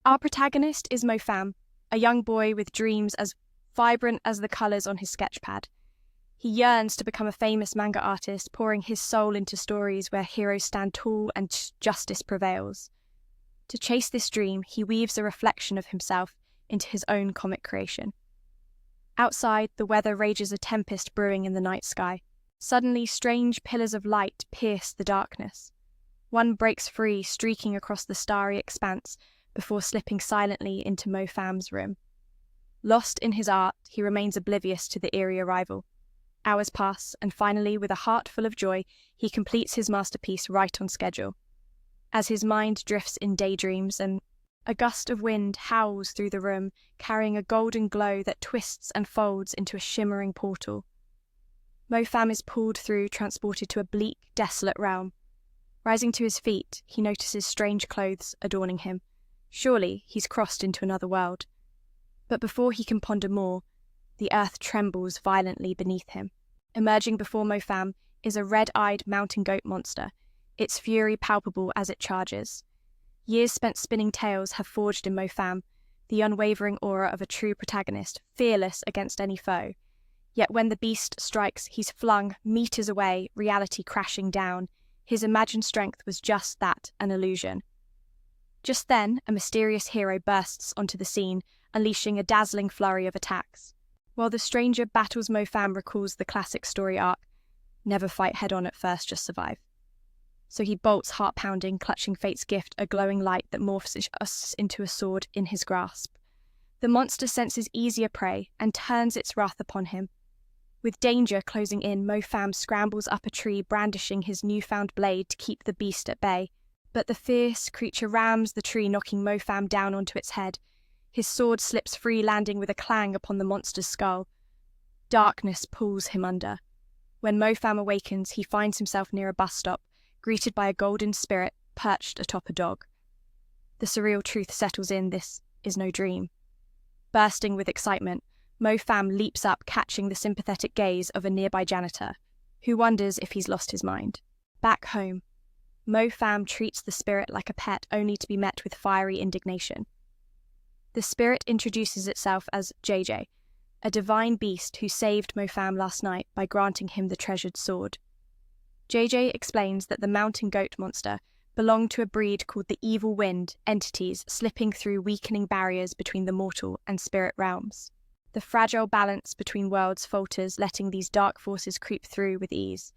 Our protagonist is Mofam, a young boy with dreams as vibrant as the colours on his sketchpad. He yearns to become a famous manga artist, pouring his soul into stories where heroes stand tall and justice prevails. To chase this dream, he weaves a reflection of himself into his own comic creation. Outside, the weather rages a tempest brewing in the night sky. Suddenly, strange pillars of light pierce the darkness. One breaks free, streaking across the starry expanse before slipping silently into Mofam's room. Lost in his art, he remains oblivious to the eerie arrival. Hours pass, and finally, with a heart full of joy, he completes his masterpiece right on schedule. As his mind drifts in daydreams, a gust of wind howls through the room, carrying a golden glow that twists and folds into a shimmering portal. Mofam is pulled through, transported to a bleak, desolate realm. Rising to his feet, he notices strange clothes adorning him. Surely he's crossed into another world. But before he can ponder more, the earth trembles violently beneath him. Emerging before Mofam is a red-eyed mountain goat monster, its fury palpable as it charges. Years spent spinning tales have forged in Mofam the unwavering aura of a true protagonist, fearless against any foe. Yet when the beast strikes, he's flung meters away, reality crashing down. His imagined strength was just that, an illusion. Just then, a mysterious hero bursts onto the scene, unleashing a dazzling flurry of attacks. While the stranger battles Mofam recalls the classic story arc, never fight head-on at first, just survive. So he bolts heart-pounding, clutching fate's gift, a glowing light that morphs us into a sword in his grasp. The monster senses easier prey and turns its wrath upon him. With danger closing in, Mofam scrambles up a tree, brandishing his newfound blade to keep the beast at bay. But the fierce creature rams the tree, knocking Mofam down onto its head. His sword slips free, landing with a clang upon the monster's skull. Darkness pulls him under. When Mofam awakens, he finds himself near a bus stop, greeted by a golden spirit perched atop a dog. The surreal truth settles in: this is no dream. Bursting with excitement, Mofam leaps up, catching the sympathetic gaze of a nearby janitor, who wonders if he's lost his mind. Back home, Mofam treats the spirit like a pet, only to be met with fiery indignation. The spirit introduces itself as JJ, a divine beast who saved Mofam last night by granting him the treasured sword. JJ explains that the mountain goat monster belonged to a breed called the Evil Wind, entities slipping through weakening barriers between the mortal and spirit realms. The fragile balance between worlds falters, letting these dark forces creep through with ease.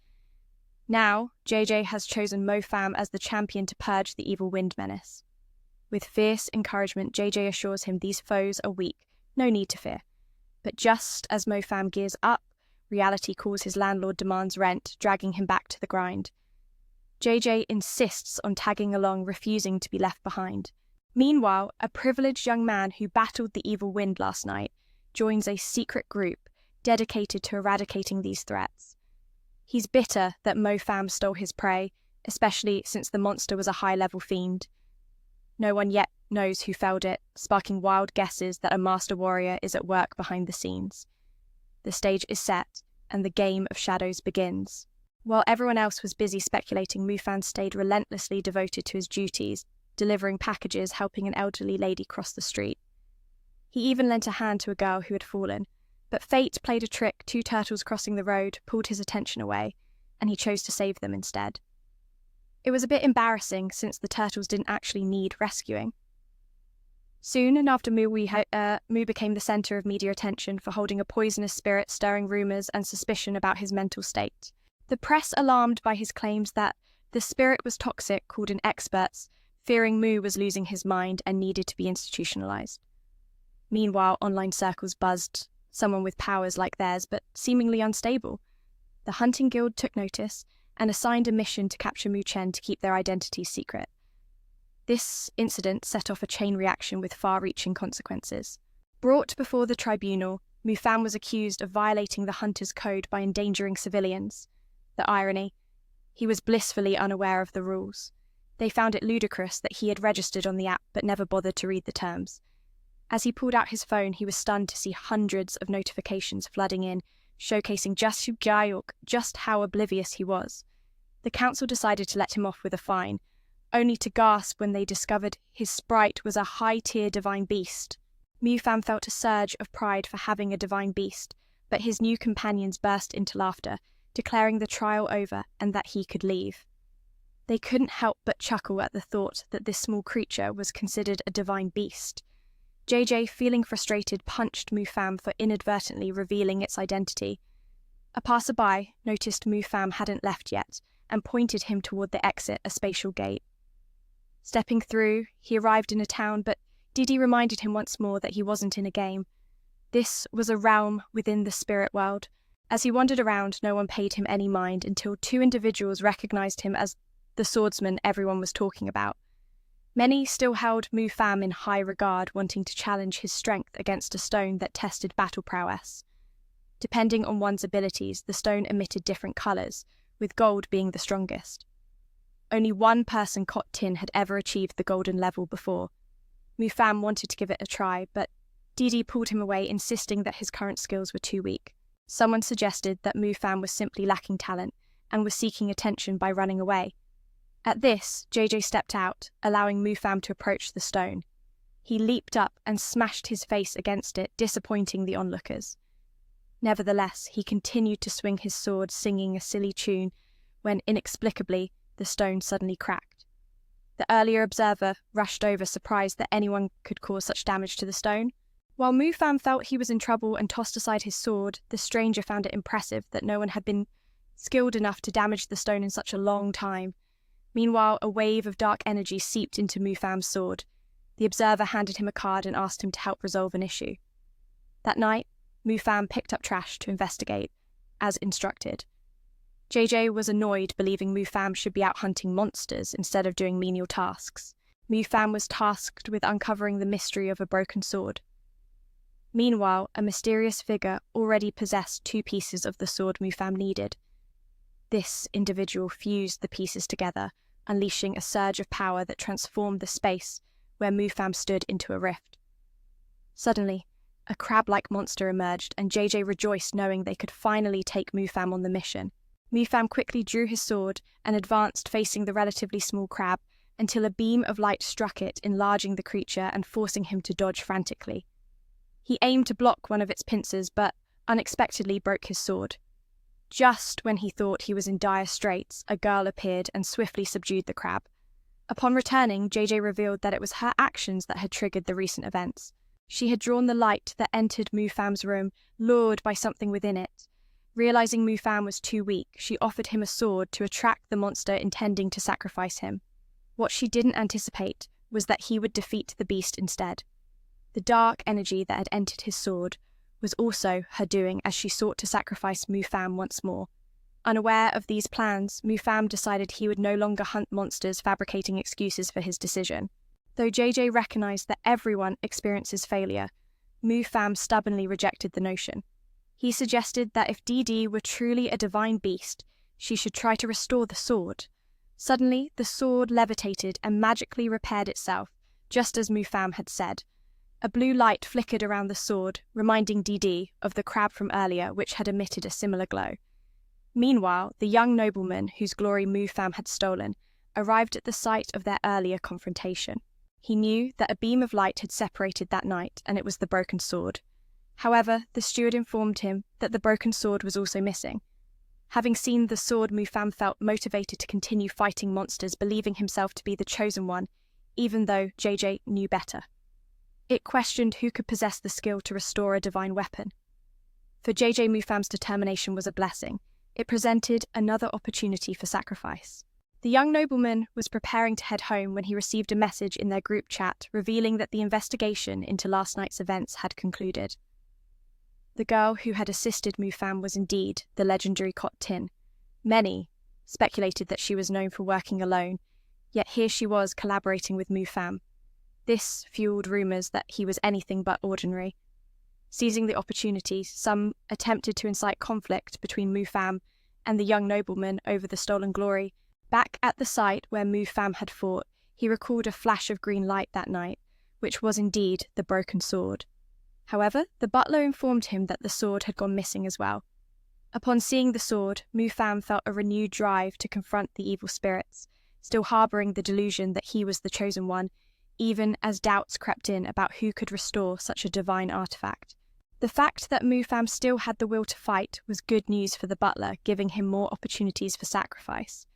Now, JJ has chosen Mofam as the champion to purge the Evil Wind menace. With fierce encouragement, JJ assures him these foes are weak, no need to fear. But just as Mofam gears up, reality calls. His landlord demands rent, dragging him back to the grind. JJ insists on tagging along, refusing to be left behind. Meanwhile, a privileged young man who battled the Evil Wind last night joins a secret group dedicated to eradicating these threats. He's bitter that Mofam stole his prey, especially since the monster was a high-level fiend. No one yet knows who felled it, sparking wild guesses that a master warrior is at work behind the scenes. The stage is set, and the game of shadows begins. While everyone else was busy speculating, Mofam stayed relentlessly devoted to his duties, delivering packages, helping an elderly lady cross the street. He even lent a hand to a girl who had fallen, but fate played a trick. 2 turtles crossing the road pulled his attention away, and he chose to save them instead. It was a bit embarrassing since the turtles didn't actually need rescuing. Soon, and after Mu became the centre of media attention for holding a poisonous spirit, stirring rumours and suspicion about his mental state. The press, alarmed by his claims that the spirit was toxic, called in experts, fearing Mu was losing his mind and needed to be institutionalised. Meanwhile, online circles buzzed someone with powers like theirs, but seemingly unstable. The Hunting Guild took notice and assigned a mission to capture Mu Chen to keep their identities secret. This incident set off a chain reaction with far-reaching consequences. Brought before the tribunal, Mofam was accused of violating the Hunter's Code by endangering civilians. The irony: he was blissfully unaware of the rules. They found it ludicrous that he had registered on the app but never bothered to read the terms. As he pulled out his phone, he was stunned to see hundreds of notifications flooding in, showcasing just how oblivious he was. The council decided to let him off with a fine, only to gasp when they discovered his sprite was a high-tier divine beast. Mufam felt a surge of pride for having a divine beast, but his new companions burst into laughter, declaring the trial over and that he could leave. They couldn't help but chuckle at the thought that this small creature was considered a divine beast. JJ, feeling frustrated, punched Mufam for inadvertently revealing its identity. A passerby noticed Mufam hadn't left yet and pointed him toward the exit, a spatial gate. Stepping through, he arrived in a town, but Didi reminded him once more that he wasn't in a game. This was a realm within the spirit world. As he wandered around, no one paid him any mind until two individuals recognized him as the swordsman everyone was talking about. Many still held Mufam in high regard, wanting to challenge his strength against a stone that tested battle prowess. Depending on one's abilities, the stone emitted different colors, with gold being the strongest. Only one person caught Tin had ever achieved the golden level before. Mufam wanted to give it a try, but Didi pulled him away, insisting that his current skills were too weak. Someone suggested that Mufam was simply lacking talent and was seeking attention by running away. At this, JJ stepped out, allowing Mufam to approach the stone. He leaped up and smashed his face against it, disappointing the onlookers. Nevertheless, he continued to swing his sword, singing a silly tune, when inexplicably the stone suddenly cracked. The earlier observer rushed over, surprised that anyone could cause such damage to the stone. While Mufam felt he was in trouble and tossed aside his sword, the stranger found it impressive that no one had been skilled enough to damage the stone in such a long time. Meanwhile, a wave of dark energy seeped into Mufam's sword. The observer handed him a card and asked him to help resolve an issue. That night, Mufam picked up trash to investigate, as instructed. JJ was annoyed, believing Mufam should be out hunting monsters instead of doing menial tasks. Mufam was tasked with uncovering the mystery of a broken sword. Meanwhile, a mysterious figure already possessed 2 pieces of the sword Mufam needed. This individual fused the pieces together, unleashing a surge of power that transformed the space where Mufam stood into a rift. Suddenly, a crab-like monster emerged, and JJ rejoiced knowing they could finally take Mufam on the mission. Mufam quickly drew his sword and advanced, facing the relatively small crab, until a beam of light struck it, enlarging the creature and forcing him to dodge frantically. He aimed to block one of its pincers, but unexpectedly broke his sword. Just when he thought he was in dire straits, a girl appeared and swiftly subdued the crab. Upon returning, JJ revealed that it was her actions that had triggered the recent events. She had drawn the light that entered Mufam's room, lured by something within it. Realizing Mufam was too weak, she offered him a sword to attract the monster, intending to sacrifice him. What she didn't anticipate was that he would defeat the beast instead. The dark energy that had entered his sword was also her doing, as she sought to sacrifice Mufam once more. Unaware of these plans, Mufam decided he would no longer hunt monsters, fabricating excuses for his decision. Though JJ recognized that everyone experiences failure, Mufam stubbornly rejected the notion. He suggested that if DD were truly a divine beast, she should try to restore the sword. Suddenly, the sword levitated and magically repaired itself, just as Mufam had said. A blue light flickered around the sword, reminding DD of the crab from earlier, which had emitted a similar glow. Meanwhile, the young nobleman, whose glory Mufam had stolen, arrived at the site of their earlier confrontation. He knew that a beam of light had separated that night, and it was the broken sword. However, the steward informed him that the broken sword was also missing. Having seen the sword, Mufam felt motivated to continue fighting monsters, believing himself to be the chosen one, even though JJ knew better. It questioned who could possess the skill to restore a divine weapon. For JJ, Mufam's determination was a blessing. It presented another opportunity for sacrifice. The young nobleman was preparing to head home when he received a message in their group chat revealing that the investigation into last night's events had concluded. The girl who had assisted Mufam was indeed the legendary Kot Tin. Many speculated that she was known for working alone, yet here she was collaborating with Mufam. This fueled rumours that he was anything but ordinary. Seizing the opportunity, some attempted to incite conflict between Mufam and the young nobleman over the stolen glory. Back at the site where Mufam had fought, he recalled a flash of green light that night, which was indeed the broken sword. However, the butler informed him that the sword had gone missing as well. Upon seeing the sword, Mufam felt a renewed drive to confront the evil spirits. still harboring the delusion that he was the chosen one, even as doubts crept in about who could restore such a divine artifact. The fact that Mufam still had the will to fight was good news for the butler, giving him more opportunities for sacrifice.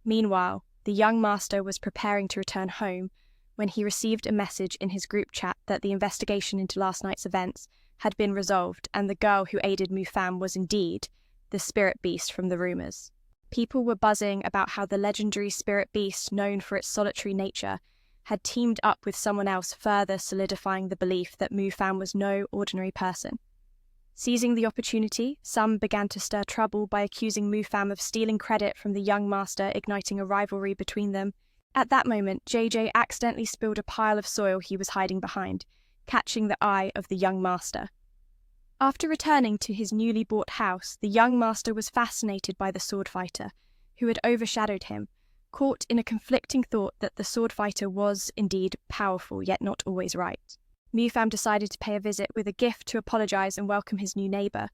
Meanwhile, the young master was preparing to return home when he received a message in his group chat that the investigation into last night's events had been resolved and the girl who aided Mufam was indeed the spirit beast from the rumors. People were buzzing about how the legendary spirit beast, known for its solitary nature, had teamed up with someone else, further solidifying the belief that Mufam was no ordinary person. Seizing the opportunity, some began to stir trouble by accusing Mufam of stealing credit from the young master, igniting a rivalry between them. At that moment, JJ accidentally spilled a pile of soil he was hiding behind, catching the eye of the young master. After returning to his newly bought house, the young master was fascinated by the sword fighter, who had overshadowed him, caught in a conflicting thought that the sword fighter was indeed powerful, yet not always right. Mufam decided to pay a visit with a gift to apologize and welcome his new neighbor.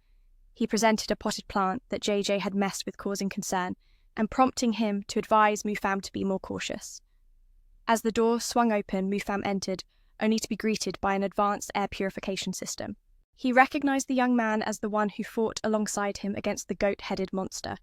He presented a potted plant that JJ had messed with, causing concern, and prompting him to advise Mufam to be more cautious. As the door swung open, Mufam entered, only to be greeted by an advanced air purification system. He recognized the young man as the one who fought alongside him against the goat-headed monster.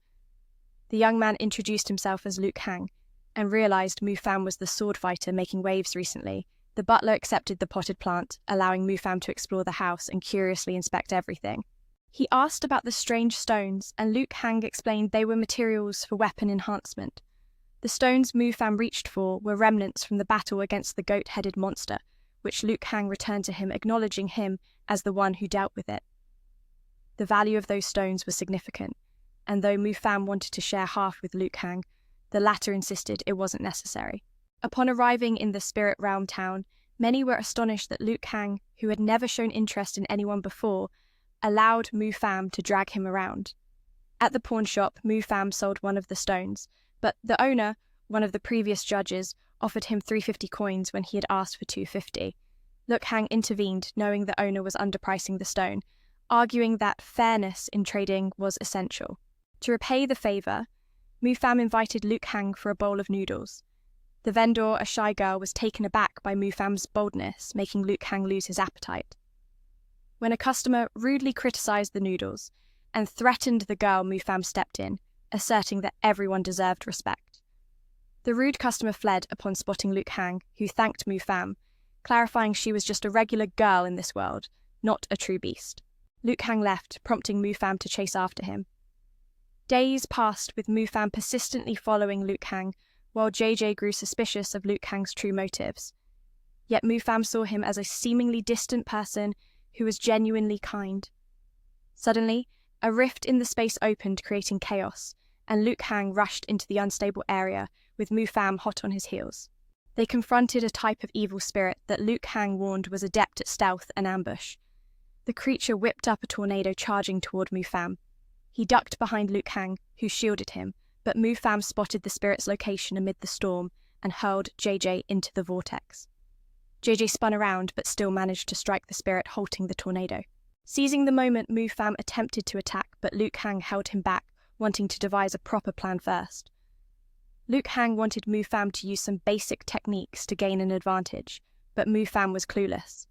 The young man introduced himself as Luke Hang, and realized Mufam was the sword fighter making waves recently. The butler accepted the potted plant, allowing Mufam to explore the house and curiously inspect everything. He asked about the strange stones, and Luke Hang explained they were materials for weapon enhancement. The stones Mufam reached for were remnants from the battle against the goat-headed monster, which Luke Hang returned to him, acknowledging him as the one who dealt with it. The value of those stones was significant, and though Mufam wanted to share half with Luke Hang, the latter insisted it wasn't necessary. Upon arriving in the spirit realm town, many were astonished that Luke Hang, who had never shown interest in anyone before, allowed Mufam to drag him around. At the pawn shop, Mufam sold one of the stones, but the owner, one of the previous judges, offered him 350 coins when he had asked for 250. Luke Hang intervened, knowing the owner was underpricing the stone, arguing that fairness in trading was essential. To repay the favor, Mufam invited Luke Hang for a bowl of noodles. The vendor, a shy girl, was taken aback by Mufam's boldness, making Luke Hang lose his appetite. When a customer rudely criticized the noodles and threatened the girl, Mufam stepped in, asserting that everyone deserved respect. The rude customer fled upon spotting Luke Hang, who thanked Mufam, clarifying she was just a regular girl in this world, not a true beast. Luke Hang left, prompting Mufam to chase after him. Days passed with Mufam persistently following Luke Hang, while JJ grew suspicious of Luke Hang's true motives. Yet Mufam saw him as a seemingly distant person who was genuinely kind. Suddenly, a rift in the space opened, creating chaos, and Luke Hang rushed into the unstable area, with Mufam hot on his heels. They confronted a type of evil spirit that Luke Hang warned was adept at stealth and ambush. The creature whipped up a tornado, charging toward Mufam. He ducked behind Luke Hang, who shielded him, but Mufam spotted the spirit's location amid the storm and hurled JJ into the vortex. JJ spun around but still managed to strike the spirit, halting the tornado. Seizing the moment, Mufam attempted to attack, but Luke Hang held him back, wanting to devise a proper plan first. Luke Hang wanted Mufam to use some basic techniques to gain an advantage, but Mufam was clueless.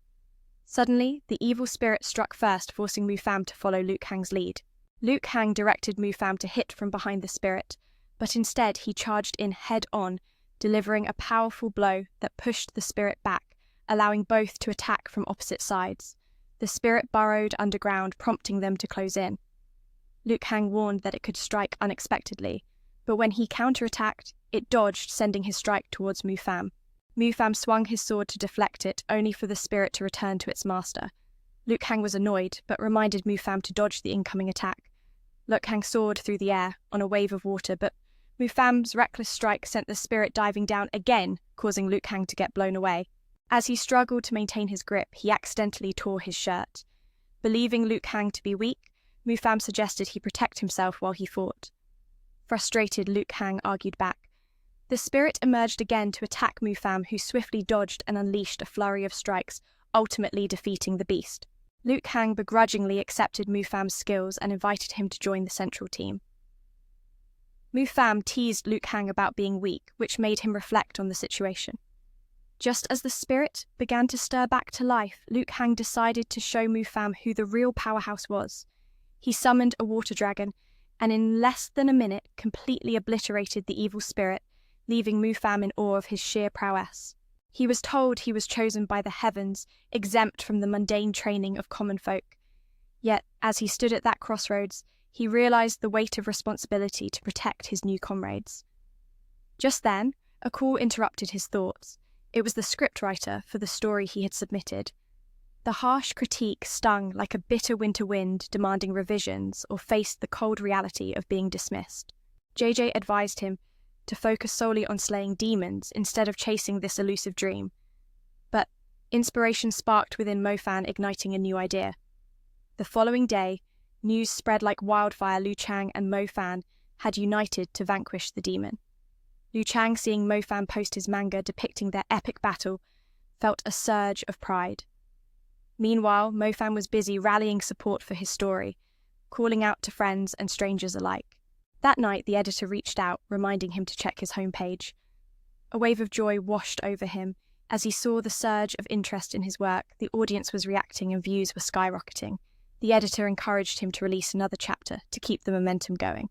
Suddenly, the evil spirit struck first, forcing Mufam to follow Luke Hang's lead. Luke Hang directed Mufam to hit from behind the spirit, but instead he charged in head-on, delivering a powerful blow that pushed the spirit back, allowing both to attack from opposite sides. The spirit burrowed underground, prompting them to close in. Luke Hang warned that it could strike unexpectedly, but when he counterattacked, it dodged, sending his strike towards Mufam. Mufam swung his sword to deflect it, only for the spirit to return to its master. Luke Hang was annoyed, but reminded Mufam to dodge the incoming attack. Luke Hang soared through the air on a wave of water, but Mufam's reckless strike sent the spirit diving down again, causing Luke Hang to get blown away. As he struggled to maintain his grip, he accidentally tore his shirt. Believing Luke Hang to be weak, Mufam suggested he protect himself while he fought. Frustrated, Luke Hang argued back. The spirit emerged again to attack Mufam, who swiftly dodged and unleashed a flurry of strikes, ultimately defeating the beast. Luke Hang begrudgingly accepted Mufam's skills and invited him to join the central team. Mu Fam teased Luke Hang about being weak, which made him reflect on the situation. Just as the spirit began to stir back to life, Luke Hang decided to show Mu Fam who the real powerhouse was. He summoned a water dragon, and in less than a minute completely obliterated the evil spirit, leaving Mu Fam in awe of his sheer prowess. He was told he was chosen by the heavens, exempt from the mundane training of common folk. Yet, as he stood at that crossroads, he realized the weight of responsibility to protect his new comrades. Just then, a call interrupted his thoughts. It was the scriptwriter for the story he had submitted. The harsh critique stung like a bitter winter wind demanding revisions or faced the cold reality of being dismissed. JJ advised him to focus solely on slaying demons instead of chasing this elusive dream. But inspiration sparked within Mofan, igniting a new idea. The following day, news spread like wildfire. Liu Chang and Mofan had united to vanquish the demon. Liu Chang, seeing Mofan post his manga depicting their epic battle, felt a surge of pride. Meanwhile, Mofan was busy rallying support for his story, calling out to friends and strangers alike. That night, the editor reached out, reminding him to check his homepage. A wave of joy washed over him. As he saw the surge of interest in his work, the audience was reacting and views were skyrocketing. The editor encouraged him to release another chapter to keep the momentum going.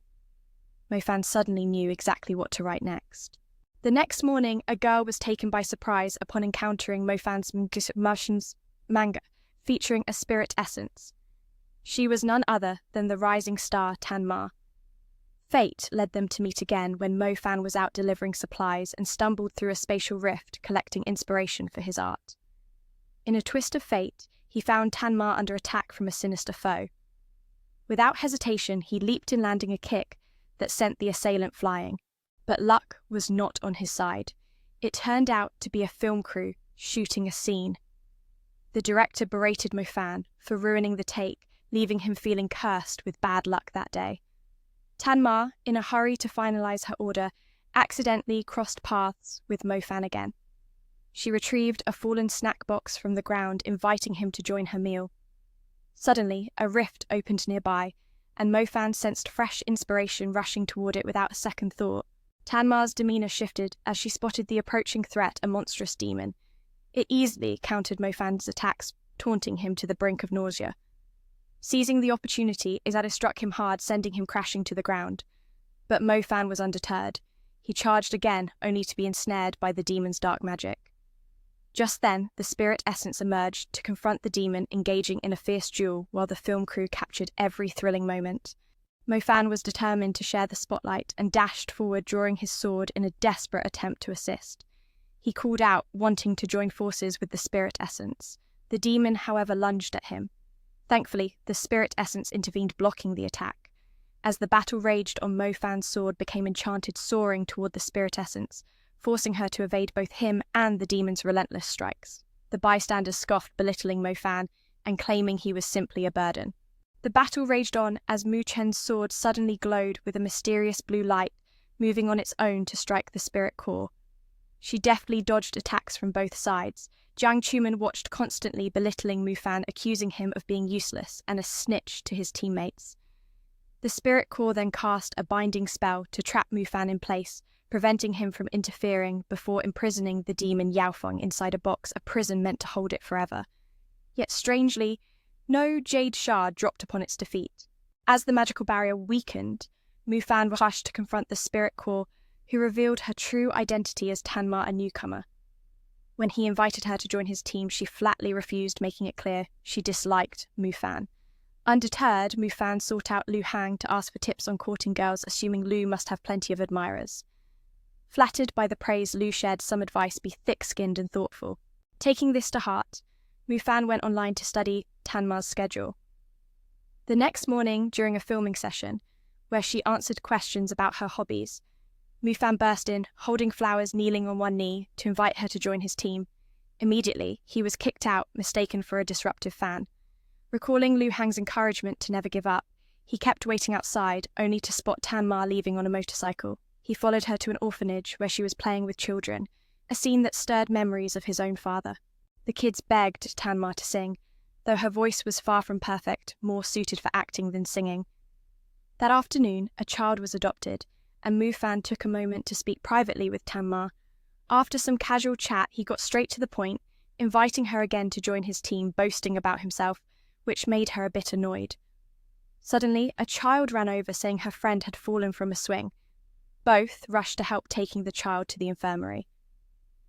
Mofan suddenly knew exactly what to write next. The next morning, a girl was taken by surprise upon encountering Mofan's manga, featuring a spirit essence. She was none other than the rising star Tanma. Fate led them to meet again when Mofan was out delivering supplies and stumbled through a spatial rift collecting inspiration for his art. In a twist of fate, he found Tanma under attack from a sinister foe. Without hesitation, he leaped in, landing a kick that sent the assailant flying. But luck was not on his side. It turned out to be a film crew shooting a scene. The director berated Mofan for ruining the take, leaving him feeling cursed with bad luck that day. Tanma, in a hurry to finalize her order, accidentally crossed paths with Mofan again. She retrieved a fallen snack box from the ground, inviting him to join her meal. Suddenly, a rift opened nearby, and Mofan sensed fresh inspiration rushing toward it without a second thought. Tanma's demeanor shifted as she spotted the approaching threat, a monstrous demon. It easily countered Mofan's attacks, taunting him to the brink of nausea. Seizing the opportunity, Izada struck him hard, sending him crashing to the ground. But Mofan was undeterred. He charged again, only to be ensnared by the demon's dark magic. Just then, the spirit essence emerged to confront the demon, engaging in a fierce duel while the film crew captured every thrilling moment. Mofan was determined to share the spotlight and dashed forward, drawing his sword in a desperate attempt to assist. He called out, wanting to join forces with the spirit essence. The demon, however, lunged at him. Thankfully, the spirit essence intervened, blocking the attack. As the battle raged on, Mofan's sword became enchanted, soaring toward the spirit essence, forcing her to evade both him and the demon's relentless strikes. The bystanders scoffed, belittling Mofan and claiming he was simply a burden. The battle raged on as Mu Chen's sword suddenly glowed with a mysterious blue light, moving on its own to strike the spirit core. She deftly dodged attacks from both sides. Jiang Chuman watched constantly, belittling Mufan, accusing him of being useless and a snitch to his teammates. The spirit core then cast a binding spell to trap Mufan in place, preventing him from interfering before imprisoning the demon Yaofeng inside a box, a prison meant to hold it forever. Yet strangely, no jade shard dropped upon its defeat. As the magical barrier weakened, Mufan rushed to confront the spirit core, who revealed her true identity as Tanma, a newcomer. When he invited her to join his team, she flatly refused, making it clear she disliked Mufan. Undeterred, Mufan sought out Liu Hang to ask for tips on courting girls, assuming Liu must have plenty of admirers. Flattered by the praise, Liu shared some advice: be thick-skinned and thoughtful. Taking this to heart, Mufan went online to study Tanma's schedule. The next morning, during a filming session, where she answered questions about her hobbies, Mufan burst in, holding flowers, kneeling on one knee, to invite her to join his team. Immediately, he was kicked out, mistaken for a disruptive fan. Recalling Liu Hang's encouragement to never give up, he kept waiting outside, only to spot Tanma leaving on a motorcycle. He followed her to an orphanage where she was playing with children, a scene that stirred memories of his own father. The kids begged Tanma to sing, though her voice was far from perfect, more suited for acting than singing. That afternoon, a child was adopted, and Mufan took a moment to speak privately with Tanma. After some casual chat, he got straight to the point, inviting her again to join his team, boasting about himself, which made her a bit annoyed. Suddenly, a child ran over saying her friend had fallen from a swing. Both rushed to help taking the child to the infirmary.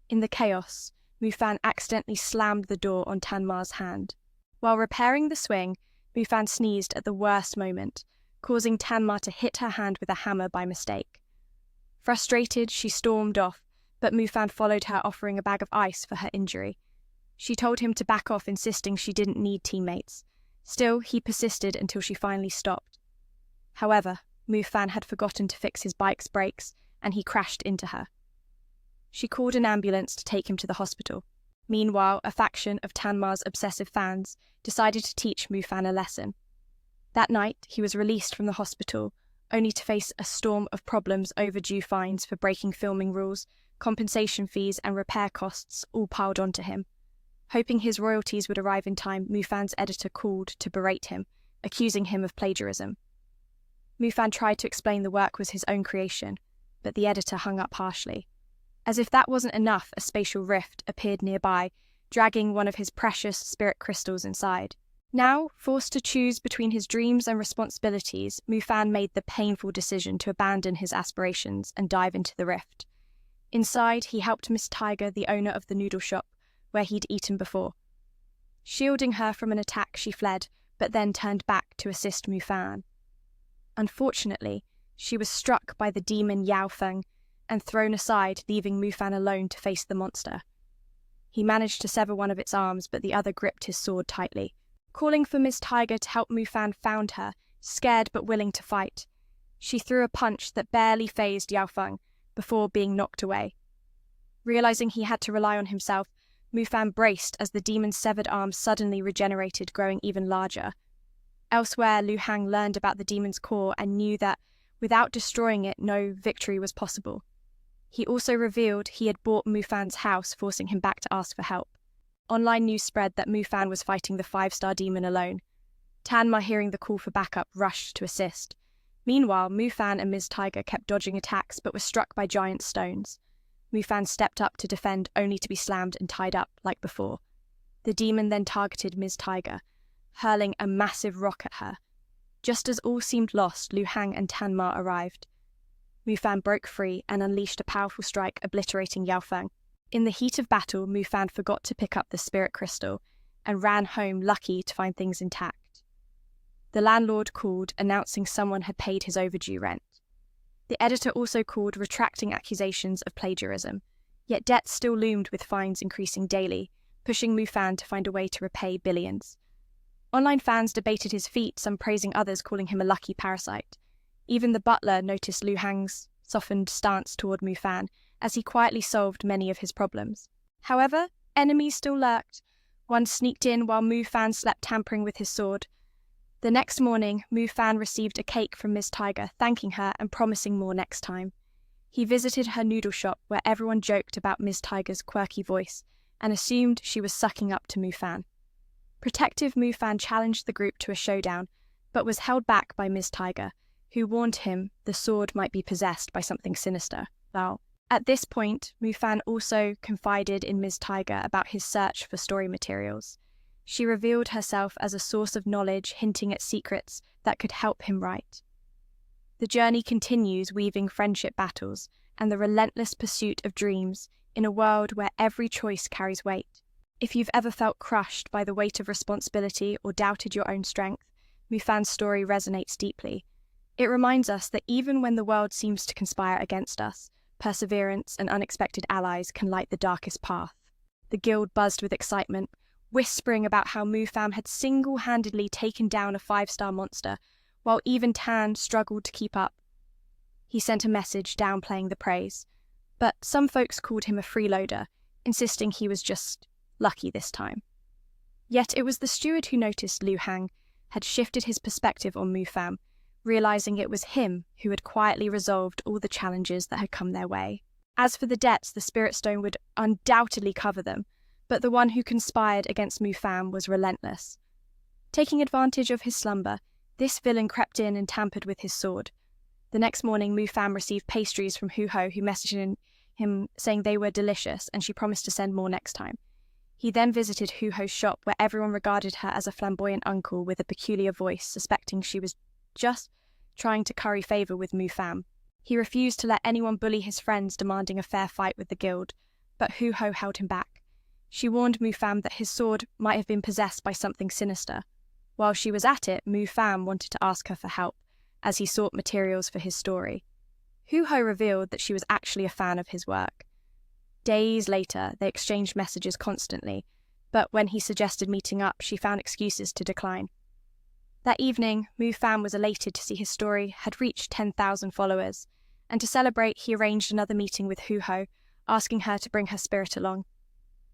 In the chaos, Mufan accidentally slammed the door on Tanma's hand. While repairing the swing, Mufan sneezed at the worst moment, causing Tanma to hit her hand with a hammer by mistake. Frustrated, she stormed off, but Mufan followed her, offering a bag of ice for her injury. She told him to back off, insisting she didn't need teammates. Still, he persisted until she finally stopped. However, Mufan had forgotten to fix his bike's brakes, and he crashed into her. She called an ambulance to take him to the hospital. Meanwhile, a faction of Tanma's obsessive fans decided to teach Mufan a lesson. That night, he was released from the hospital, only to face a storm of problems: overdue fines for breaking filming rules, compensation fees and repair costs all piled onto him. Hoping his royalties would arrive in time, Mufan's editor called to berate him, accusing him of plagiarism. Mufan tried to explain the work was his own creation, but the editor hung up harshly. As if that wasn't enough, a spatial rift appeared nearby, dragging one of his precious spirit crystals inside. Now, forced to choose between his dreams and responsibilities, Mufan made the painful decision to abandon his aspirations and dive into the rift. Inside, he helped Miss Tiger, the owner of the noodle shop, where he'd eaten before. Shielding her from an attack, she fled, but then turned back to assist Mufan. Unfortunately, she was struck by the demon Yao Feng and thrown aside, leaving Mufan alone to face the monster. He managed to sever one of its arms, but the other gripped his sword tightly. Calling for Miss Tiger to help, Mufan found her, scared but willing to fight. She threw a punch that barely fazed Yao Feng before being knocked away. Realizing he had to rely on himself, Mufan braced as the demon's severed arm suddenly regenerated, growing even larger. Elsewhere, Lu Hang learned about the demon's core and knew that, without destroying it, no victory was possible. He also revealed he had bought Mufan's house, forcing him back to ask for help. Online news spread that Mufan was fighting the 5-star demon alone. Tanma, hearing the call for backup, rushed to assist. Meanwhile, Mufan and Ms. Tiger kept dodging attacks but were struck by giant stones. Mufan stepped up to defend, only to be slammed and tied up like before. The demon then targeted Ms. Tiger, hurling a massive rock at her. Just as all seemed lost, Lu Hang and Tanma arrived. Mufan broke free and unleashed a powerful strike, obliterating Yao Feng. In the heat of battle, Mufan forgot to pick up the spirit crystal and ran home, lucky to find things intact. The landlord called, announcing someone had paid his overdue rent. The editor also called, retracting accusations of plagiarism, yet debts still loomed, with fines increasing daily, pushing Mufan to find a way to repay billions. Online fans debated his feat, some praising, others calling him a lucky parasite. Even the butler noticed Lu Hang's softened stance toward Mufan, as he quietly solved many of his problems. However, enemies still lurked. One sneaked in while Mufan slept, tampering with his sword. The next morning, Mufan received a cake from Miss Tiger, thanking her and promising more next time. He visited her noodle shop, where everyone joked about Miss Tiger's quirky voice and assumed she was sucking up to Mufan. Protective Mufan challenged the group to a showdown, but was held back by Miss Tiger, who warned him the sword might be possessed by something sinister. At this point, Mufan also confided in Ms. Tiger about his search for story materials. She revealed herself as a source of knowledge, hinting at secrets that could help him write. The journey continues, weaving friendship battles and the relentless pursuit of dreams in a world where every choice carries weight. If you've ever felt crushed by the weight of responsibility or doubted your own strength, Mufan's story resonates deeply. It reminds us that even when the world seems to conspire against us, perseverance and unexpected allies can light the darkest path. The guild buzzed with excitement, whispering about how Mufan had single-handedly taken down a 5-star monster, while even Tan struggled to keep up. He sent a message downplaying the praise, but some folks called him a freeloader, insisting he was just lucky this time. Yet it was the steward who noticed Lu Hang had shifted his perspective on Mufan, realizing it was him who had quietly resolved all the challenges that had come their way. As for the debts, the Spirit Stone would undoubtedly cover them, but the one who conspired against Mufan was relentless. Taking advantage of his slumber, this villain crept in and tampered with his sword. The next morning, Mufan received pastries from Huho, who messaged him saying they were delicious and she promised to send more next time. He then visited Huho's shop, where everyone regarded her as a flamboyant uncle with a peculiar voice, suspecting she was just trying to curry favour with Mufan. He refused to let anyone bully his friends, demanding a fair fight with the guild, but Huho held him back. She warned Mufan that his sword might have been possessed by something sinister. While she was at it, Mufan wanted to ask her for help, as he sought materials for his story. Huho revealed that she was actually a fan of his work. Days later, they exchanged messages constantly, but when he suggested meeting up, she found excuses to decline. That evening, Mufan was elated to see his story had reached 10,000 followers, and to celebrate, he arranged another meeting with Huho, asking her to bring her spirit along.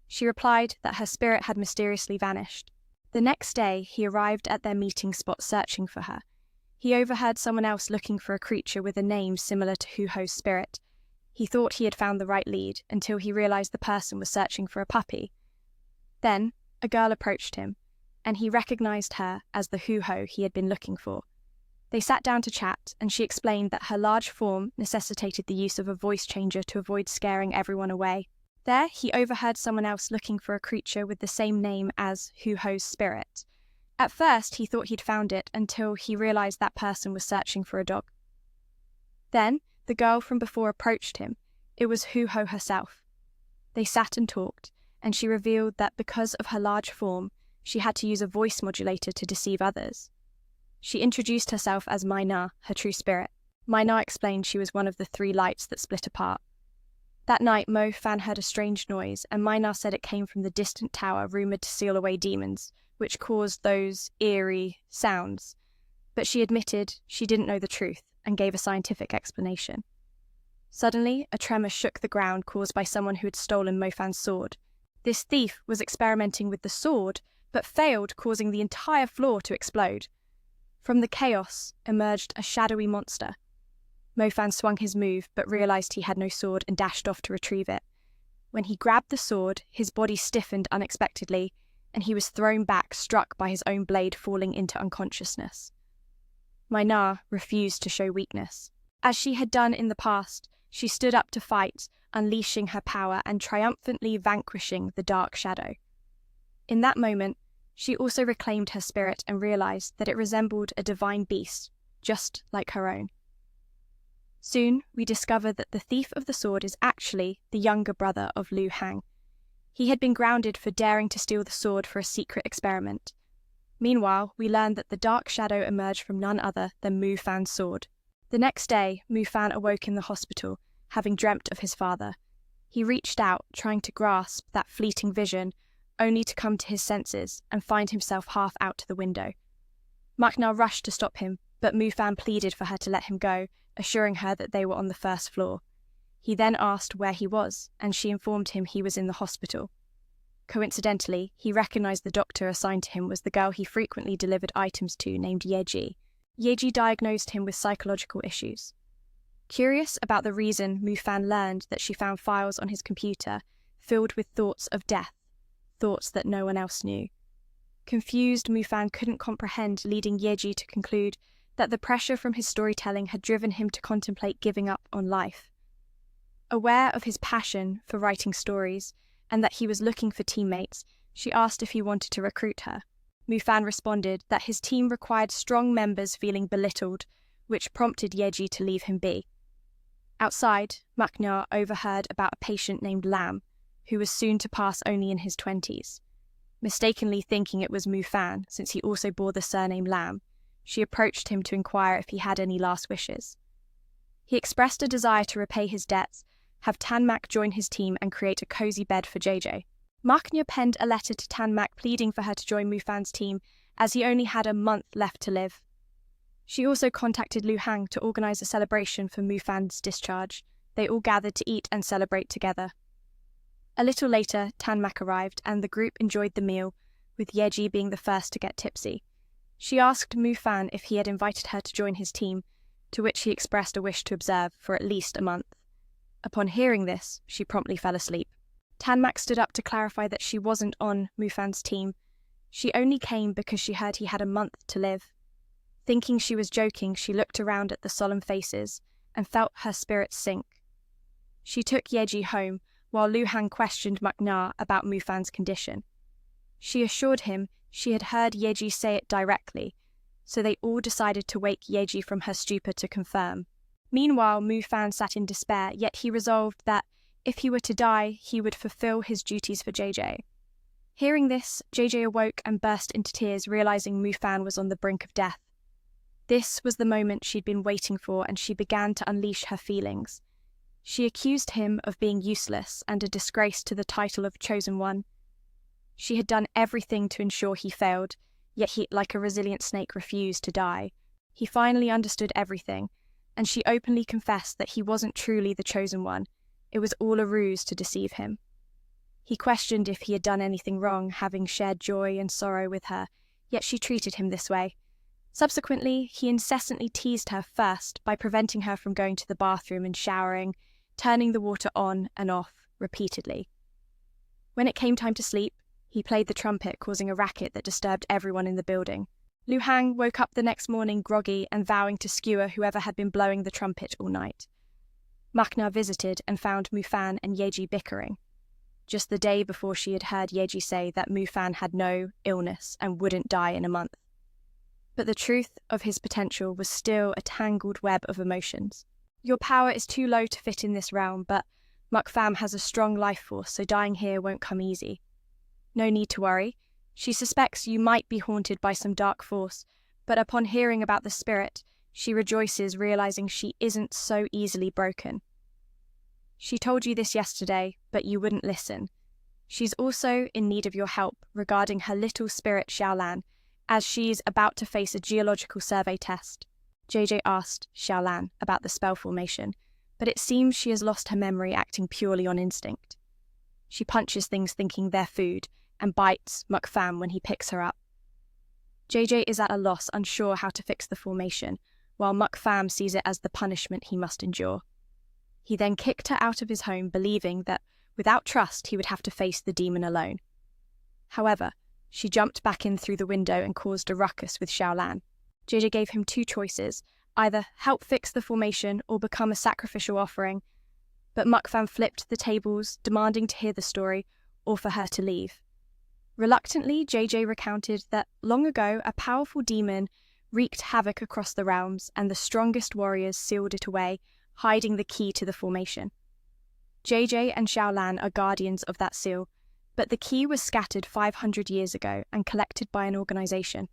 She replied that her spirit had mysteriously vanished. The next day, he arrived at their meeting spot searching for her. He overheard someone else looking for a creature with a name similar to Huho's spirit. He thought he had found the right lead until he realized the person was searching for a puppy. Then, a girl approached him, and he recognized her as the Huho he had been looking for. They sat down to chat, and she explained that her large form necessitated the use of a voice changer to avoid scaring everyone away. There, he overheard someone else looking for a creature with the same name as Huho's spirit. At first, he thought he'd found it until he realized that person was searching for a dog. Then, the girl from before approached him. It was Huho herself. They sat and talked, and she revealed that because of her large form, she had to use a voice modulator to deceive others. She introduced herself as Maina, her true spirit. Maina explained she was one of the 3 lights that split apart. That night, Mufan heard a strange noise, and Maina said it came from the distant tower rumoured to seal away demons, which caused those eerie sounds. But she admitted she didn't know the truth and gave a scientific explanation. Suddenly, a tremor shook the ground caused by someone who had stolen Mufan's sword. This thief was experimenting with the sword, but failed, causing the entire floor to explode. From the chaos emerged a shadowy monster. Mufan swung his move, but realized he had no sword and dashed off to retrieve it. When he grabbed the sword, his body stiffened unexpectedly, and he was thrown back, struck by his own blade falling into unconsciousness. Maina refused to show weakness. As she had done in the past, she stood up to fight, unleashing her power and triumphantly vanquishing the dark shadow. In that moment, she also reclaimed her spirit and realized that it resembled a divine beast, just like her own. Soon, we discover that the thief of the sword is actually the younger brother of Liu Hang. He had been grounded for daring to steal the sword for a secret experiment. Meanwhile, we learn that the dark shadow emerged from none other than Mufan's sword. The next day, Mufan awoke in the hospital, having dreamt of his father. He reached out, trying to grasp that fleeting vision, only to come to his senses and find himself half out to the window. Makna rushed to stop him, but Mufan pleaded for her to let him go, assuring her that they were on the first floor. He then asked where he was, and she informed him he was in the hospital. Coincidentally, he recognized the doctor assigned to him was the girl he frequently delivered items to named Yeji. Yeji diagnosed him with psychological issues. Curious about the reason, Mufan learned that she found files on his computer filled with thoughts of death, thoughts that no one else knew. Confused, Mufan couldn't comprehend, leading Yeji to conclude that the pressure from his storytelling had driven him to contemplate giving up on life. Aware of his passion for writing stories and that he was looking for teammates, she asked if he wanted to recruit her. Mufan responded that his team required strong members feeling belittled, which prompted Yeji to leave him be. Outside, Makna overheard about a patient named Lam, who was soon to pass only in his 20s. Mistakenly thinking it was Mufan, since he also bore the surname Lam, she approached him to inquire if he had any last wishes. He expressed a desire to repay his debts, have Tanmak join his team and create a cozy bed for JJ. Makna penned a letter to Tanmak pleading for her to join Mufan's team, as he only had a month left to live. She also contacted Liu Hang to organize a celebration for Mufan's discharge. They all gathered to eat and celebrate together. A little later, Tanmak arrived, and the group enjoyed the meal, with Yeji being the first to get tipsy. She asked Mufan if he had invited her to join his team, to which he expressed a wish to observe for at least a month. Upon hearing this, she promptly fell asleep. Tanmak stood up to clarify that she wasn't on Mufan's team. She only came because she heard he had a month to live. Thinking she was joking, she looked around at the solemn faces and felt her spirits sink. She took Yeji home, while Lu Han questioned Muk-Na about Mufan's condition. She assured him she had heard Yeji say it directly, so they all decided to wake Yeji from her stupor to confirm. Meanwhile, Mufan sat in despair, yet he resolved that if he were to die, he would fulfill his duties for JJ. Hearing this, JJ awoke and burst into tears, realizing Mufan was on the brink of death. This was the moment she'd been waiting for, and she began to unleash her feelings. She accused him of being useless and a disgrace to the title of Chosen One. She had done everything to ensure he failed, yet he, like a resilient snake, refused to die. He finally understood everything, and she openly confessed that he wasn't truly the Chosen One. It was all a ruse to deceive him. He questioned if he had done anything wrong, having shared joy and sorrow with her, yet she treated him this way. Subsequently, he incessantly teased her, first by preventing her from going to the bathroom and showering, turning the water on and off repeatedly. When it came time to sleep, he played the trumpet, causing a racket that disturbed everyone in the building. Lu Hang woke up the next morning groggy and vowing to skewer whoever had been blowing the trumpet all night. Muk-Na visited and found Mufan and Yeji bickering, just the day before she had heard Yeji say that Mufan had no illness and wouldn't die in a month. But the truth of his potential was still a tangled web of emotions. Your power is too low to fit in this realm, but Muk-Fam has a strong life force, so dying here won't come easy. No need to worry. She suspects you might be haunted by some dark force, but upon hearing about the spirit, she rejoices, realizing she isn't so easily broken. She told you this yesterday, but you wouldn't listen. She's also in need of your help regarding her little spirit Xiaolan, as she's about to face a geological survey test. JJ asked Xiaolan about the spell formation, but it seems she has lost her memory, acting purely on instinct. She punches things thinking they're food, and bites Muk-Fam when he picks her up. JJ is at a loss, unsure how to fix the formation, while Muk-Fam sees it as the punishment he must endure. He then kicked her out of his home, believing that without trust he would have to face the demon alone. However, she jumped back in through the window and caused a ruckus with Xiaolan. JJ gave him two choices, either help fix the formation or become a sacrificial offering, but Muk-Fam flipped the tables, demanding to hear the story or for her to leave. Reluctantly, JJ recounted that long ago a powerful demon wreaked havoc across the realms, and the strongest warriors sealed it away, hiding the key to the formation. JJ and Xiaolan are guardians of that seal, but the key was scattered 500 years ago and collected by an organization.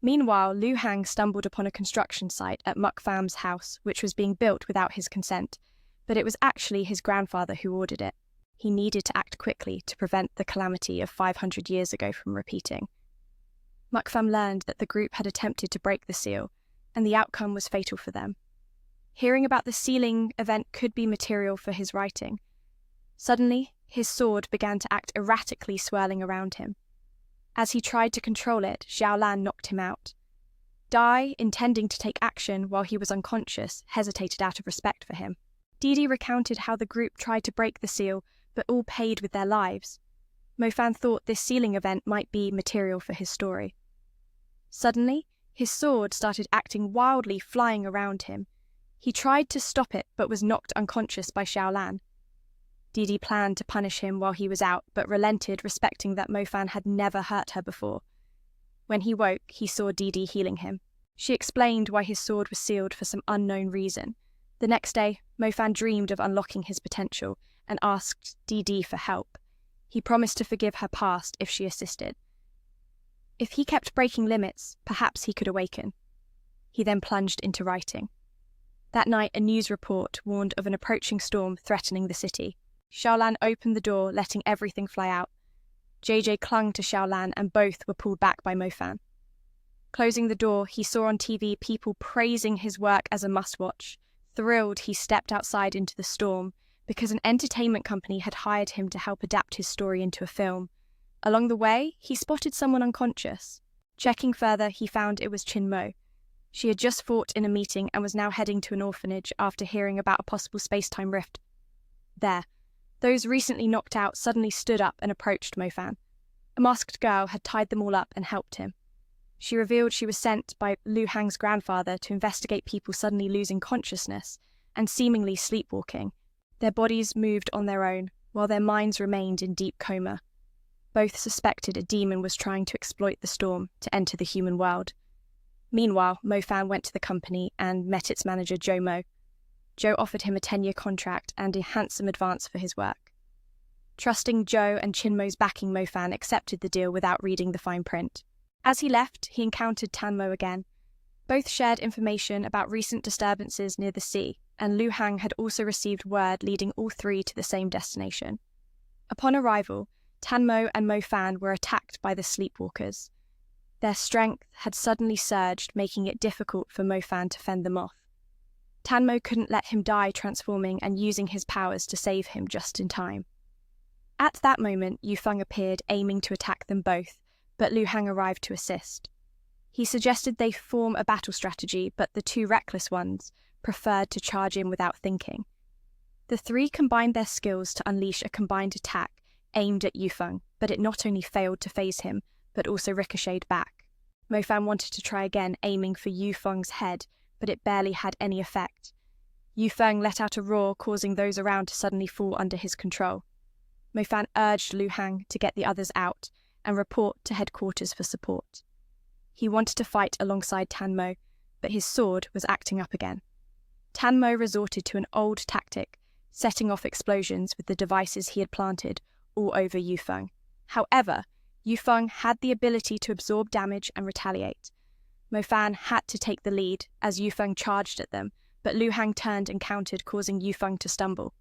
Meanwhile, Lu Hang stumbled upon a construction site at Muk-Fam's house, which was being built without his consent, but it was actually his grandfather who ordered it. He needed to act quickly to prevent the calamity of 500 years ago from repeating. Muk-Fam learned that the group had attempted to break the seal, and the outcome was fatal for them. Hearing about the sealing event could be material for his writing. Suddenly, his sword began to act erratically, swirling around him. As he tried to control it, Xiaolan knocked him out. Dai, intending to take action while he was unconscious, hesitated out of respect for him. Didi recounted how the group tried to break the seal, but all paid with their lives. Mofan thought this sealing event might be material for his story. Suddenly, his sword started acting wildly, flying around him. He tried to stop it, but was knocked unconscious by Xiaolan. Didi planned to punish him while he was out, but relented, respecting that Mofan had never hurt her before. When he woke, he saw Didi healing him. She explained why his sword was sealed for some unknown reason. The next day, Mofan dreamed of unlocking his potential and asked Didi for help. He promised to forgive her past if she assisted. If he kept breaking limits, perhaps he could awaken. He then plunged into writing. That night, a news report warned of an approaching storm threatening the city. Xiaolan opened the door, letting everything fly out. JJ clung to Xiaolan, and both were pulled back by Mofan. Closing the door, he saw on TV people praising his work as a must-watch. Thrilled, he stepped outside into the storm, because an entertainment company had hired him to help adapt his story into a film. Along the way, he spotted someone unconscious. Checking further, he found it was Chin Mo. She had just fought in a meeting and was now heading to an orphanage after hearing about a possible space-time rift. There, those recently knocked out suddenly stood up and approached Mofan. A masked girl had tied them all up and helped him. She revealed she was sent by Liu Hang's grandfather to investigate people suddenly losing consciousness and seemingly sleepwalking. Their bodies moved on their own, while their minds remained in deep coma. Both suspected a demon was trying to exploit the storm to enter the human world. Meanwhile, Mo Fan went to the company and met its manager, Joe Mo. Joe offered him a 10-year contract and a handsome advance for his work. Trusting Joe and Chinmo's backing, Mo Fan accepted the deal without reading the fine print. As he left, he encountered Tanmo again. Both shared information about recent disturbances near the sea, and Liu Hang had also received word leading all three to the same destination. Upon arrival, Tanmo and Mo Fan were attacked by the sleepwalkers. Their strength had suddenly surged, making it difficult for Mo Fan to fend them off. Tanmo couldn't let him die, transforming and using his powers to save him just in time. At that moment, Yufeng appeared, aiming to attack them both, but Liu Hang arrived to assist. He suggested they form a battle strategy, but the two reckless ones preferred to charge in without thinking. The three combined their skills to unleash a combined attack aimed at Yufeng, but it not only failed to phase him, but also ricocheted back. Mo Fan wanted to try again, aiming for Yufeng's head, but it barely had any effect. Yufeng let out a roar, causing those around to suddenly fall under his control. Mo Fan urged Liu Hang to get the others out and report to headquarters for support. He wanted to fight alongside Tanmo, but his sword was acting up again. Tanmo resorted to an old tactic, setting off explosions with the devices he had planted all over Yufeng. However, Yufeng had the ability to absorb damage and retaliate. Mo Fan had to take the lead as Yufeng charged at them, but Liu Hang turned and countered, causing Yufeng to stumble.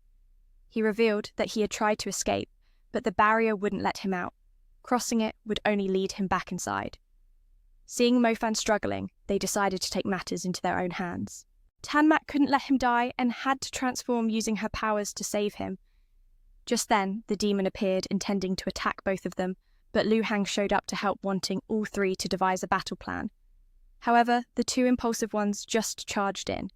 He revealed that he had tried to escape, but the barrier wouldn't let him out. Crossing it would only lead him back inside. Seeing Mo Fan struggling, they decided to take matters into their own hands. Tanmak couldn't let him die and had to transform using her powers to save him. Just then, the demon appeared, intending to attack both of them, but Liu Hang showed up to help, wanting all three to devise a battle plan. However, the two impulsive ones just charged in.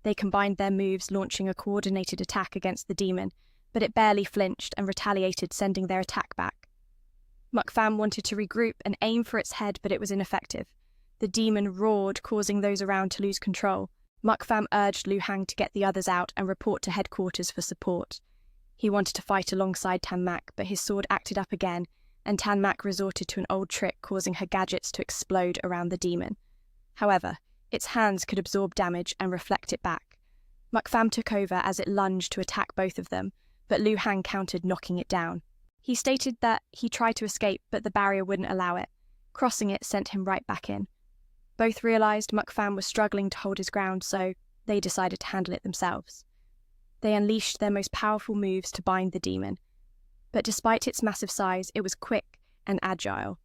They combined their moves, launching a coordinated attack against the demon, but it barely flinched and retaliated, sending their attack back. Mukfam wanted to regroup and aim for its head, but it was ineffective. The demon roared, causing those around to lose control. Mukfam urged Liu Hang to get the others out and report to headquarters for support. He wanted to fight alongside Tanmak, but his sword acted up again, and Tanmak resorted to an old trick, causing her gadgets to explode around the demon. However, its hands could absorb damage and reflect it back. Mukfam took over as it lunged to attack both of them, but Liu Hang countered, knocking it down. He stated that he tried to escape, but the barrier wouldn't allow it. Crossing it sent him right back in. Both realized Mukfam was struggling to hold his ground, so they decided to handle it themselves. They unleashed their most powerful moves to bind the demon, but despite its massive size, it was quick and agile.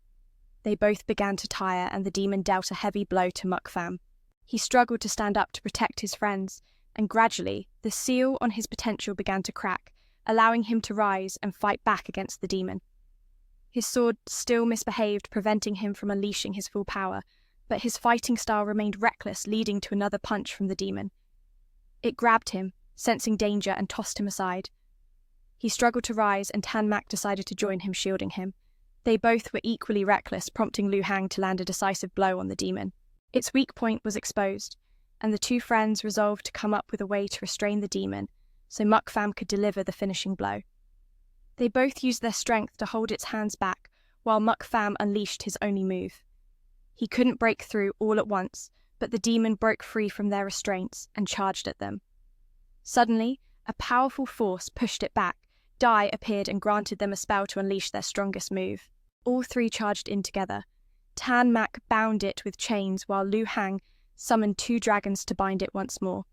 They both began to tire, and the demon dealt a heavy blow to Mukfam. He struggled to stand up to protect his friends, and gradually, the seal on his potential began to crack, allowing him to rise and fight back against the demon. His sword still misbehaved, preventing him from unleashing his full power, but his fighting style remained reckless, leading to another punch from the demon. It grabbed him, sensing danger, and tossed him aside. He struggled to rise, and Tanmak decided to join him, shielding him. They both were equally reckless, prompting Liu Hang to land a decisive blow on the demon. Its weak point was exposed, and the two friends resolved to come up with a way to restrain the demon, so Mukfam could deliver the finishing blow. They both used their strength to hold its hands back, while Mukfam unleashed his only move. He couldn't break through all at once, but the demon broke free from their restraints and charged at them. Suddenly, a powerful force pushed it back. Dai appeared and granted them a spell to unleash their strongest move. All three charged in together. Tanmak bound it with chains, while Liu Hang summoned 2 dragons to bind it once more.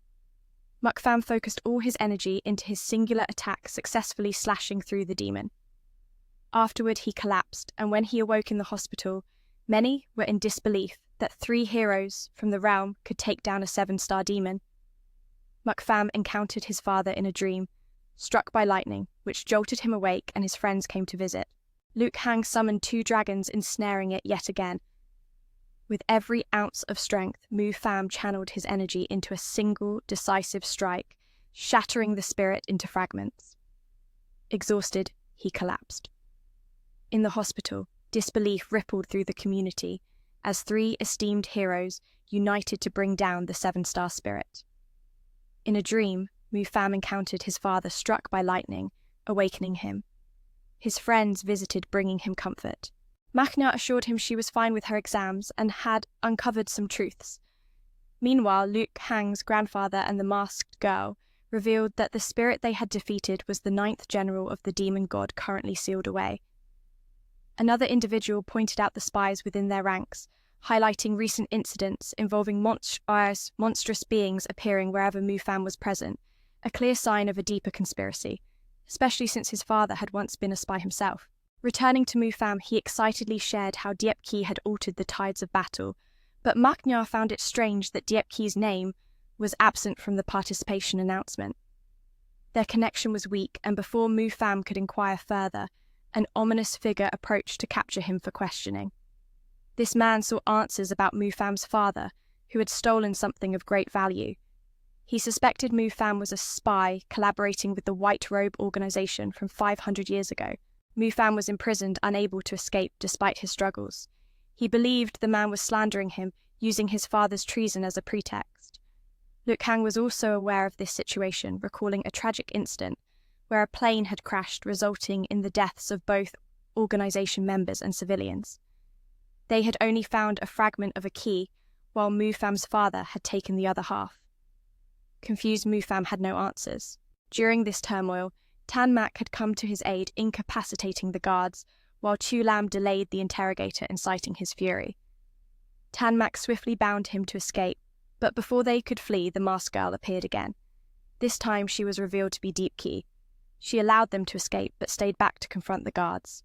Mukfam focused all his energy into his singular attack, successfully slashing through the demon. Afterward, he collapsed, and when he awoke in the hospital, many were in disbelief that 3 heroes from the realm could take down a 7-star demon. Mukfam encountered his father in a dream, struck by lightning, which jolted him awake, and his friends came to visit. Liu Hang summoned 2 dragons, ensnaring it yet again. With every ounce of strength, Mukfam channeled his energy into a single, decisive strike, shattering the spirit into fragments. Exhausted, he collapsed. In the hospital, disbelief rippled through the community, as three esteemed heroes united to bring down the seven-star spirit. In a dream, Mufam encountered his father struck by lightning, awakening him. His friends visited, bringing him comfort. Machna assured him she was fine with her exams and had uncovered some truths. Meanwhile, Luke Hang's grandfather and the masked girl revealed that the spirit they had defeated was the 9th general of the demon god currently sealed away. Another individual pointed out the spies within their ranks, highlighting recent incidents involving monstrous beings appearing wherever Mufam was present, a clear sign of a deeper conspiracy, especially since his father had once been a spy himself. Returning to Mufam, he excitedly shared how Diepki had altered the tides of battle, but Machna found it strange that Diepki's name was absent from the participation announcement. Their connection was weak, and before Mufam could inquire further, an ominous figure approached to capture him for questioning. This man sought answers about Mufam's father, who had stolen something of great value. He suspected Mufam was a spy collaborating with the White Robe organization from 500 years ago. Mufam was imprisoned, unable to escape despite his struggles. He believed the man was slandering him, using his father's treason as a pretext. Luke Hang was also aware of this situation, recalling a tragic incident where a plane had crashed, resulting in the deaths of both organization members and civilians. They had only found a fragment of a key, while Mufam's father had taken the other half. Confused Mufam had no answers. During this turmoil, Tanmak had come to his aid, incapacitating the guards, while Chulam delayed the interrogator, inciting his fury. Tanmak swiftly bound him to escape, but before they could flee, the masked girl appeared again. This time she was revealed to be Diepki. She allowed them to escape, but stayed back to confront the guards.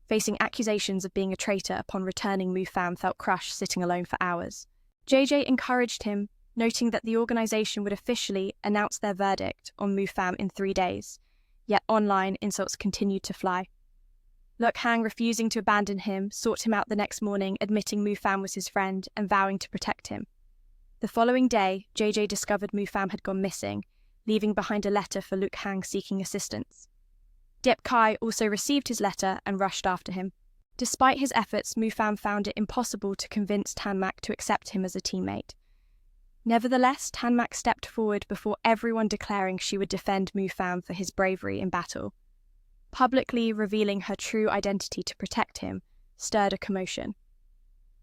Facing accusations of being a traitor upon returning, Mufam felt crushed, sitting alone for hours. JJ encouraged him, noting that the organization would officially announce their verdict on Mufam in 3 days. Yet online, insults continued to fly. Luke Hang, refusing to abandon him, sought him out the next morning, admitting Mufam was his friend and vowing to protect him. The following day, JJ discovered Mufam had gone missing, leaving behind a letter for Luke Hang seeking assistance. Diepkai also received his letter and rushed after him. Despite his efforts, Mufam found it impossible to convince Tanmak to accept him as a teammate. Nevertheless, Tanmak stepped forward before everyone, declaring she would defend Mufam for his bravery in battle. Publicly revealing her true identity to protect him stirred a commotion.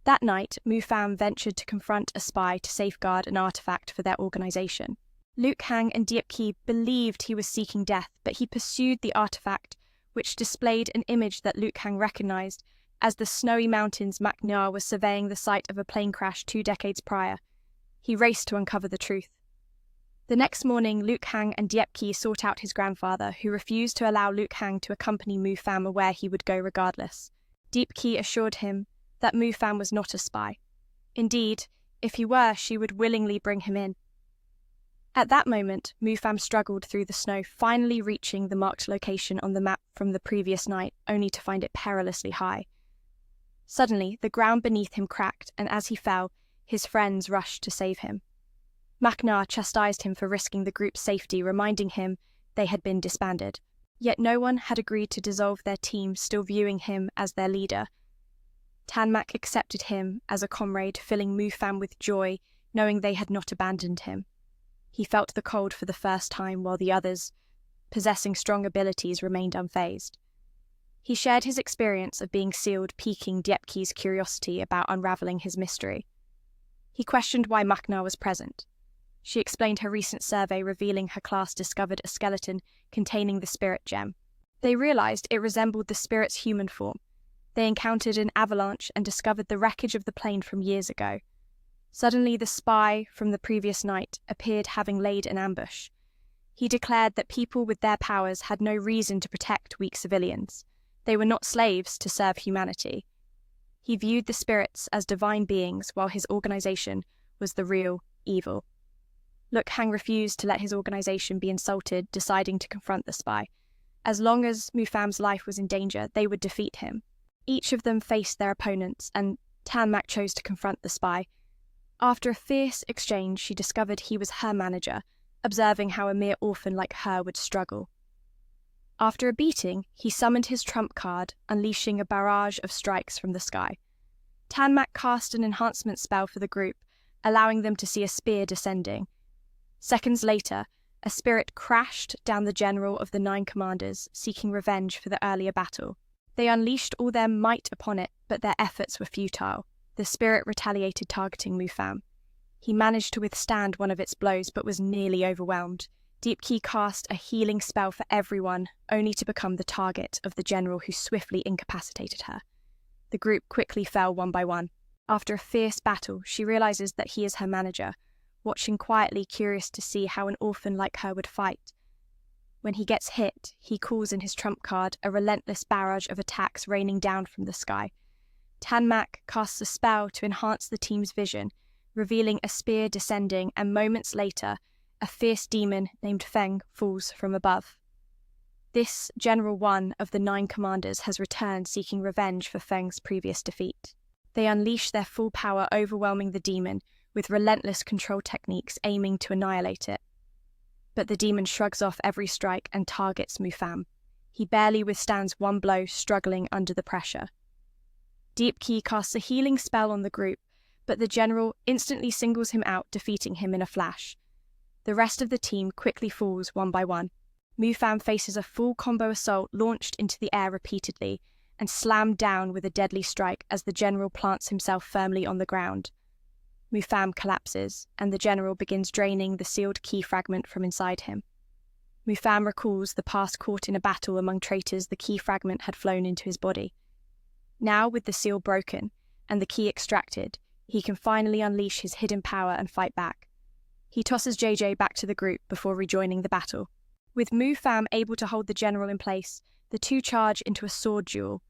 That night, Mufam ventured to confront a spy to safeguard an artifact for their organization. Luke Hang and Diepki believed he was seeking death, but he pursued the artifact, which displayed an image that Luke Hang recognized as the snowy mountains Machna was surveying the site of a plane crash 2 decades prior. He raced to uncover the truth. The next morning, Luke Hang and Diepki sought out his grandfather, who refused to allow Luke Hang to accompany Mufam where he would go regardless. Diepki assured him that Mufam was not a spy. Indeed, if he were, she would willingly bring him in. At that moment, Mufam struggled through the snow, finally reaching the marked location on the map from the previous night, only to find it perilously high. Suddenly, the ground beneath him cracked, and as he fell, his friends rushed to save him. Machna chastised him for risking the group's safety, reminding him they had been disbanded. Yet no one had agreed to dissolve their team, still viewing him as their leader. Tanmak accepted him as a comrade, filling Mufam with joy, knowing they had not abandoned him. He felt the cold for the first time, while the others, possessing strong abilities, remained unfazed. He shared his experience of being sealed, piquing Diepki's curiosity about unraveling his mystery. He questioned why Machna was present. She explained her recent survey, revealing her class discovered a skeleton containing the spirit gem. They realized it resembled the spirit's human form. They encountered an avalanche and discovered the wreckage of the plane from years ago. Suddenly, the spy from the previous night appeared, having laid an ambush. He declared that people with their powers had no reason to protect weak civilians. They were not slaves to serve humanity. He viewed the spirits as divine beings, while his organization was the real evil. Luke Hang refused to let his organization be insulted, deciding to confront the spy. As long as Mufam's life was in danger, they would defeat him. Each of them faced their opponents, and Tanmak chose to confront the spy. After a fierce exchange, she discovered he was her manager, observing how a mere orphan like her would struggle. After a beating, he summoned his trump card, unleashing a barrage of strikes from the sky. Tanmak cast an enhancement spell for the group, allowing them to see a spear descending. Seconds later, a spirit crashed down the general of the 9 commanders, seeking revenge for the earlier battle. They unleashed all their might upon it, but their efforts were futile. The spirit retaliated, targeting Mufam. He managed to withstand one of its blows, but was nearly overwhelmed. Deep Key cast a healing spell for everyone, only to become the target of the general who swiftly incapacitated her. The group quickly fell one by one. After a fierce battle, she realizes that he is her manager, watching quietly, curious to see how an orphan like her would fight. When he gets hit, he calls in his trump card, a relentless barrage of attacks raining down from the sky. Tanmak casts a spell to enhance the team's vision, revealing a spear descending, and moments later, a fierce demon named Feng falls from above. This General 1 of the 9 commanders has returned, seeking revenge for Feng's previous defeat. They unleash their full power, overwhelming the demon, with relentless control techniques aiming to annihilate it. But the demon shrugs off every strike and targets Mufam. He barely withstands one blow, struggling under the pressure. Deep Key casts a healing spell on the group, but the general instantly singles him out, defeating him in a flash. The rest of the team quickly falls one by one. Mufam faces a full combo assault launched into the air repeatedly and slammed down with a deadly strike as the general plants himself firmly on the ground. Mufam collapses, and the general begins draining the sealed key fragment from inside him. Mufam recalls the past caught in a battle among traitors. The key fragment had flown into his body. Now, with the seal broken and the key extracted, he can finally unleash his hidden power and fight back. He tosses JJ back to the group before rejoining the battle. With Mufam able to hold the general in place, the two charge into a sword duel.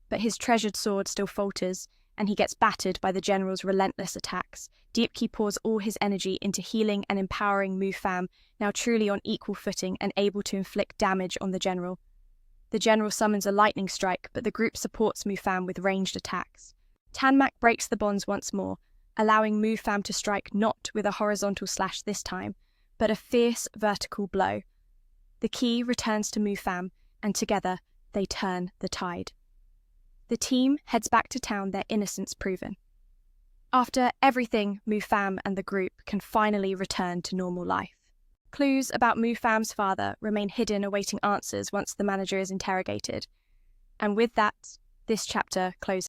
But his treasured sword still falters, and he gets battered by the general's relentless attacks. Deep Key pours all his energy into healing and empowering Mufam, now truly on equal footing and able to inflict damage on the general. The general summons a lightning strike, but the group supports Mufam with ranged attacks. Tanmak breaks the bonds once more, allowing Mufam to strike not with a horizontal slash this time, but a fierce vertical blow. The key returns to Mufam, and together they turn the tide. The team heads back to town, their innocence proven. After everything, Mufam and the group can finally return to normal life. Clues about Mufam's father remain hidden, awaiting answers once the manager is interrogated. And with that, this chapter closes.